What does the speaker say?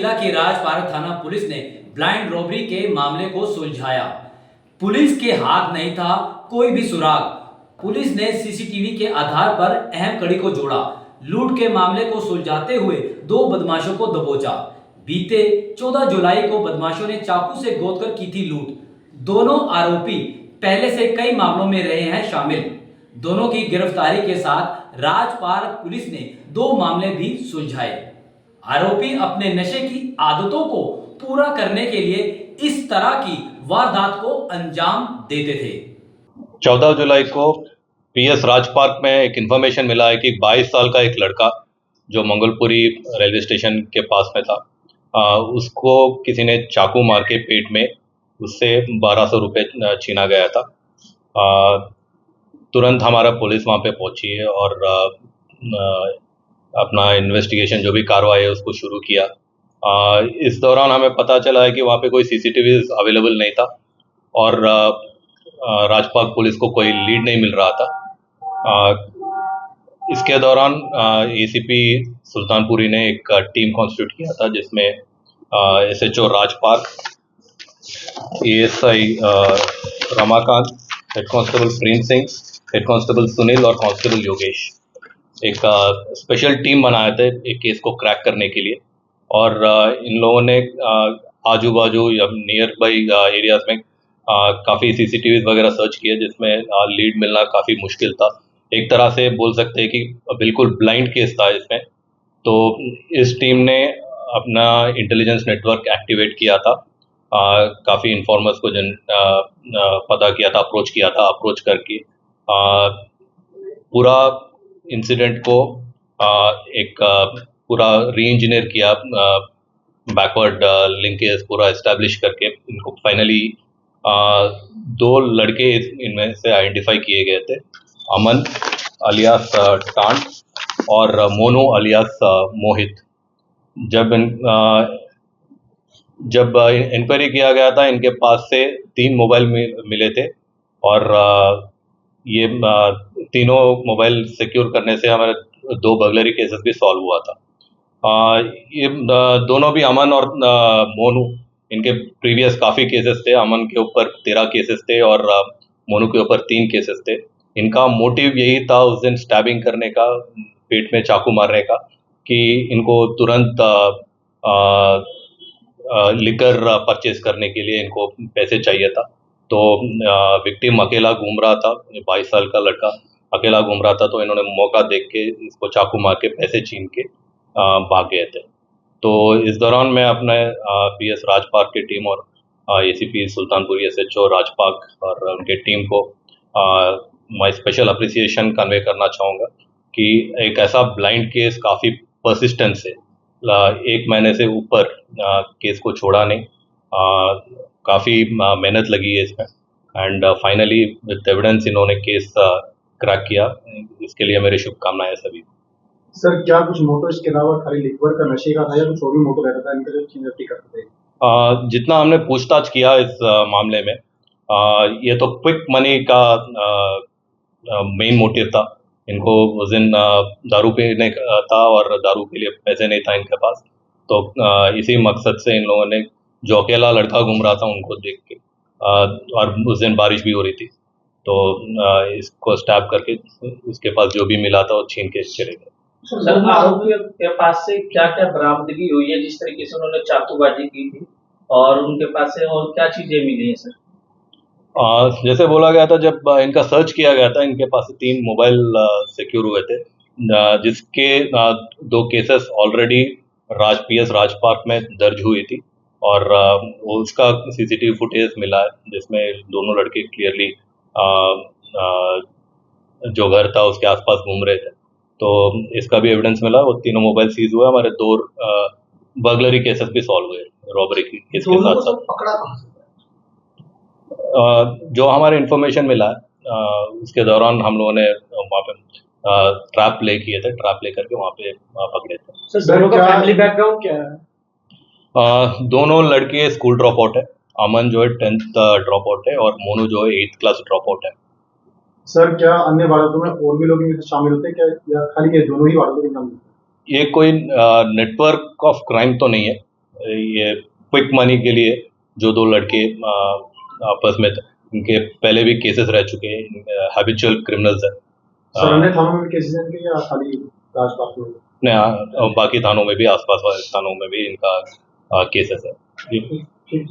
जिला की राजपारा थाना पुलिस ने ब्लाइंड रॉबरी के मामले को सुलझाया। पुलिस के हाथ नहीं था कोई भी सुराग। पुलिस ने सीसीटीवी के आधार पर अहम कड़ी को जोड़ा। लूट के मामले को सुलझाते हुए दो बदमाशों को दबोचा। बीते 14 जुलाई को बदमाशों ने चाकू से गोदकर की थी लूट। दोनों आरोपी पहले से कई मामलों में रहे हैं शामिल। दोनों की गिरफ्तारी के साथ राजपार पुलिस ने दो मामले भी सुलझाए। आरोपी अपने नशे की आदतों को पूरा करने के लिए इस तरह की वारदात को अंजाम देते थे। 14 जुलाई को पीएस राजपार्क में एक इन्फॉर्मेशन मिला है कि 22 साल का एक लड़का जो मंगलपुरी रेलवे स्टेशन के पास में था, उसको किसी ने चाकू मार के पेट में उससे 1200 रुपये छीना गया था। तुरंत हमारा पुलिस वहाँ पे पहुंची है और अपना इन्वेस्टिगेशन जो भी कार्रवाई है उसको शुरू किया। इस दौरान हमें पता चला है कि वहाँ पे कोई सीसीटीवी अवेलेबल नहीं था और राजपाक पुलिस को कोई लीड नहीं मिल रहा था। इसके दौरान एसीपी सुल्तानपुरी ने एक टीम कॉन्स्टिट्यूट किया था जिसमें एसएचओ राजपाक, ASI Ramakant, head constable Prem Singh, head constable Sunil और कांस्टेबल योगेश एक स्पेशल टीम बनाए थे एक केस को क्रैक करने के लिए। और इन लोगों ने आजू बाजू या नियर बाई एरियाज में काफ़ी सीसीटीवी वगैरह सर्च किए जिसमें लीड मिलना काफ़ी मुश्किल था। एक तरह से बोल सकते हैं कि बिल्कुल ब्लाइंड केस था इसमें। तो इस टीम ने अपना इंटेलिजेंस नेटवर्क एक्टिवेट किया था, काफ़ी इन्फॉर्मर्स को पता किया था, अप्रोच करके पूरा इंसिडेंट को एक पूरा री इंजीनियर किया, बैकवर्ड लिंकेज पूरा इस्टेब्लिश करके इनको फाइनली दो लड़के इनमें से आइडेंटिफाई किए गए थे, अमन अलियास टांट और मोनू अलियास मोहित। जब इंक्वायरी किया गया था इनके पास से 3 मोबाइल मिले थे और ये तीनों मोबाइल सिक्योर करने से हमारे 2 बर्गलरी केसेस भी सॉल्व हुआ था। ये दोनों भी, अमन और मोनू, इनके प्रीवियस काफ़ी केसेस थे। अमन के ऊपर 13 केसेस थे और मोनू के ऊपर 3 केसेस थे। इनका मोटिव यही था उस दिन स्टैबिंग करने का, पेट में चाकू मारने का, कि इनको तुरंत लिकर परचेज करने के लिए इनको पैसे चाहिए था। तो विक्टिम अकेला घूम रहा था, 22 साल का लड़का अकेला घूम रहा था, तो इन्होंने मौका देख के इसको चाकू मार के पैसे छीन के भाग गए थे। तो इस दौरान मैं अपने पीएस राजपाक की टीम और एसीपी सुल्तानपुरी एसएचओ राजपाक और उनके टीम को मैं स्पेशल अप्रिसिएशन कन्वे करना चाहूँगा कि एक ऐसा ब्लाइंड केस काफ़ी परसिस्टेंस से 1 महीने से ऊपर केस को छोड़ा नहीं, काफ़ी मेहनत लगी है इसमें एंड फाइनली विद एविडेंस इन्होंने केस क्रैक किया। इसके लिए मेरी शुभकामनाएं सभी। सर, क्या कुछ मोटो इसके अलावा खाली लिक्वर का नशे का था या कुछ और भी मोटो रहता था इनका जो चीजें करते थे? जितना हमने पूछताछ किया इस मामले में, ये तो क्विक मनी का मेन मोटिव था। इनको उस दिन दारू पीने का था और दारू के लिए पैसे नहीं था इनके पास, तो इसी मकसद से इन लोगों ने, जो अकेला लड़का घूम रहा था उनको देख के, और उस दिन बारिश भी हो रही थी, तो इसको स्टैप करके उसके पास जो भी मिला था वो छीन के चले गए। सर, आरोपियों के पास से क्या क्या बरामदगी हुई है, जिस तरीके से उन्होंने चाकूबाजी की थी, और उनके पास से और क्या चीजें मिली हैं सर? जैसे बोला गया था, जब इनका सर्च किया गया था, इनके पास से 3 मोबाइल सिक्योर हुए थे, जिसके 2 केसेस ऑलरेडी पीएस राजपार्क में दर्ज हुई थी और उसका सीसीटीवी फुटेज मिला है जिसमें दोनों लड़के क्लियरली जो घर था उसके आसपास घूम रहे थे, तो इसका भी एविडेंस मिला। वो तीनों मोबाइल सीज हुआ। हमारे 2 बर्गलरी केसेस भी सॉल्व हुए रॉबरी की इसके साथ साथ। पकड़ा कहाँ से? जो हमारे इन्फॉर्मेशन मिला है उसके दौरान हम लोगों ने वहाँ पे ट्रैप प्ले किए थे, ट्रैप प्ले करके वहाँ पे पकड़े थे। सर, दोनों का फैमिली बैकग्राउंड क्या है? दोनों लड़के स्कूल ड्रॉप आउट है। अमन जो है 10th ड्रॉप आउट है और मोनू जो है 8th क्लास ड्रॉप आउट है। सर, क्या अन्य वारदातों में और भी लोग इनमें शामिल होते हैं क्या, या खाली ये दोनों ही वारदातों में शामिल होते हैं? ये कोई नेटवर्क ऑफ क्राइम तो नहीं है, ये क्विक मनी के लिए जो दो लड़के आपस में इनके पहले भी केसेस रह चुके हैं, हैबिचुअल क्रिमिनल्स है। सर अन्य थानों में केसेस हैं इनके या खाली राजपाट में? नहीं, बाकी थानों में भी, आसपास वाले थानों में भी इनका केसेस है। ठीक।